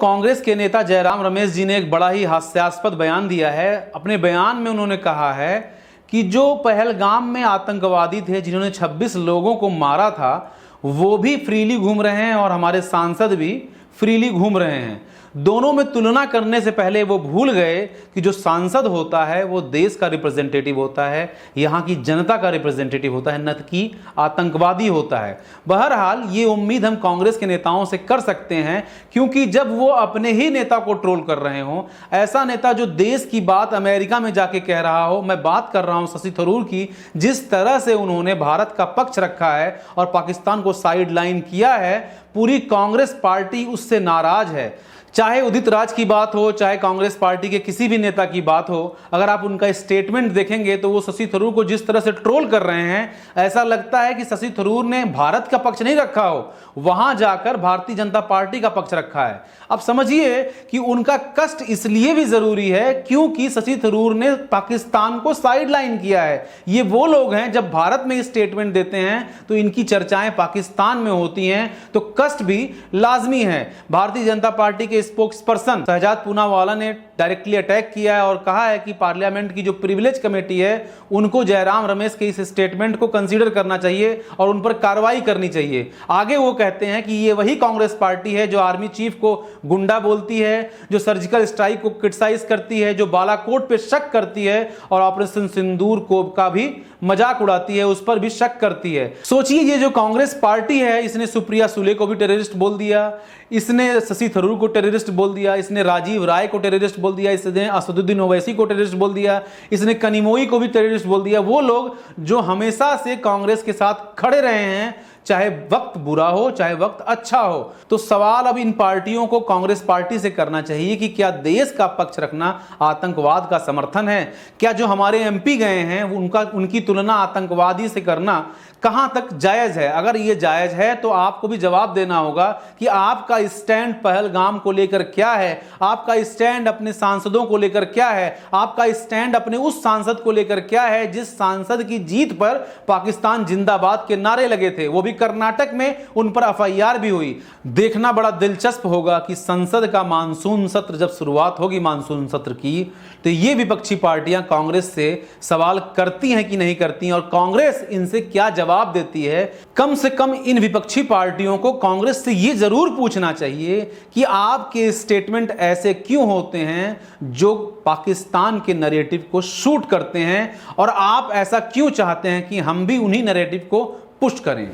कांग्रेस के नेता जयराम रमेश जी ने एक बड़ा ही हास्यास्पद बयान दिया है। अपने बयान में उन्होंने कहा है कि जो पहलगाम में आतंकवादी थे जिन्होंने 26 लोगों को मारा था वो भी फ्रीली घूम रहे हैं और हमारे सांसद भी फ्रीली घूम रहे हैं। दोनों में तुलना करने से पहले वो भूल गए कि जो सांसद होता है वो देश का रिप्रेजेंटेटिव होता है, यहाँ की जनता का रिप्रेजेंटेटिव होता है, न कि आतंकवादी होता है। बहरहाल ये उम्मीद हम कांग्रेस के नेताओं से कर सकते हैं, क्योंकि जब वो अपने ही नेता को ट्रोल कर रहे हों, ऐसा नेता जो देश की बात अमेरिका में जाके कह रहा हो, मैं बात कर रहा हूं शशि थरूर की, जिस तरह से उन्होंने भारत का पक्ष रखा है और पाकिस्तान को साइडलाइन किया है, पूरी कांग्रेस पार्टी उससे नाराज है। चाहे उदित राज की बात हो, चाहे कांग्रेस पार्टी के किसी भी नेता की बात हो, अगर आप उनका स्टेटमेंट देखेंगे तो वो शशि थरूर को जिस तरह से ट्रोल कर रहे हैं, ऐसा लगता है कि शशि थरूर ने भारत का पक्ष नहीं रखा हो, वहां जाकर भारतीय जनता पार्टी का पक्ष रखा है। अब समझिए कि उनका कष्ट इसलिए भी जरूरी है क्योंकि शशि थरूर ने पाकिस्तान को साइडलाइन किया है। ये वो लोग हैं जब भारत में स्टेटमेंट देते हैं तो इनकी चर्चाएं पाकिस्तान में होती हैं, तो कष्ट भी लाजमी है। भारतीय जनता पार्टी के स्पोक्सपर्सन शहजाद पूनावाला ने डायरेक्टली अटैक किया है और कहा है कि पार्लियामेंट की जो प्रिविलेज कमेटी है उनको जयराम रमेश के इस स्टेटमेंट को कंसीडर करना चाहिए और उन पर कार्रवाई करनी चाहिए। आगे वो कहते हैं कि ये वही कांग्रेस पार्टी है जो आर्मी चीफ को गुंडा बोलती है, जो सर्जिकल स्ट्राइक को क्रिटिसाइज करती है, जो बालाकोट पे शक करती है और ऑपरेशन सिंदूर को का भी मजाक उड़ाती है, उस पर भी शक करती है। सोचिए ये जो कांग्रेस पार्टी है, इसने सुप्रिया सुले को भी टेररिस्ट बोल दिया, इसने शशि थरूर को टेररिस्ट बोल दिया, इसने राजीव राय को टेररिस्ट बोल दिया, इसने असदुद्दीन ओवैसी को टेररिस्ट बोल दिया, इसने कनिमोई को भी टेररिस्ट बोल दिया। वो लोग जो हमेशा से कांग्रेस के साथ खड़े रहे हैं, चाहे वक्त बुरा हो चाहे वक्त अच्छा हो। तो सवाल अब इन पार्टियों को कांग्रेस पार्टी से करना चाहिए कि क्या देश का पक्ष रखना आतंकवाद का समर्थन है? क्या जो हमारे एमपी गए हैं उनकी तुलना आतंकवादी से करना कहां तक जायज है? अगर ये जायज है तो आपको भी जवाब देना होगा कि आपका स्टैंड पहलगाम को लेकर क्या है, आपका स्टैंड अपने सांसदों को लेकर क्या है, आपका स्टैंड अपने उस सांसद को लेकर क्या है जिस सांसद की जीत पर पाकिस्तान जिंदाबाद के नारे लगे थे, वो भी कर्नाटक में उन पर एफआईआर भी हुई। देखना बड़ा दिलचस्प होगा कि संसद का मानसून सत्र जब शुरुआत होगी मानसून सत्र की, तो ये विपक्षी पार्टियां कांग्रेस से सवाल करती हैं कि नहीं करती हैं और कांग्रेस इनसे क्या जवाब देती है। कम से कम इन विपक्षी पार्टियों को कांग्रेस से ये जरूर पूछना चाहिए कि आपके स्टेटमेंट ऐसे क्यों होते हैं जो पाकिस्तान के नैरेटिव को शूट करते हैं, और आप ऐसा क्यों चाहते हैं कि हम भी उन्हीं नैरेटिव को पुश करें।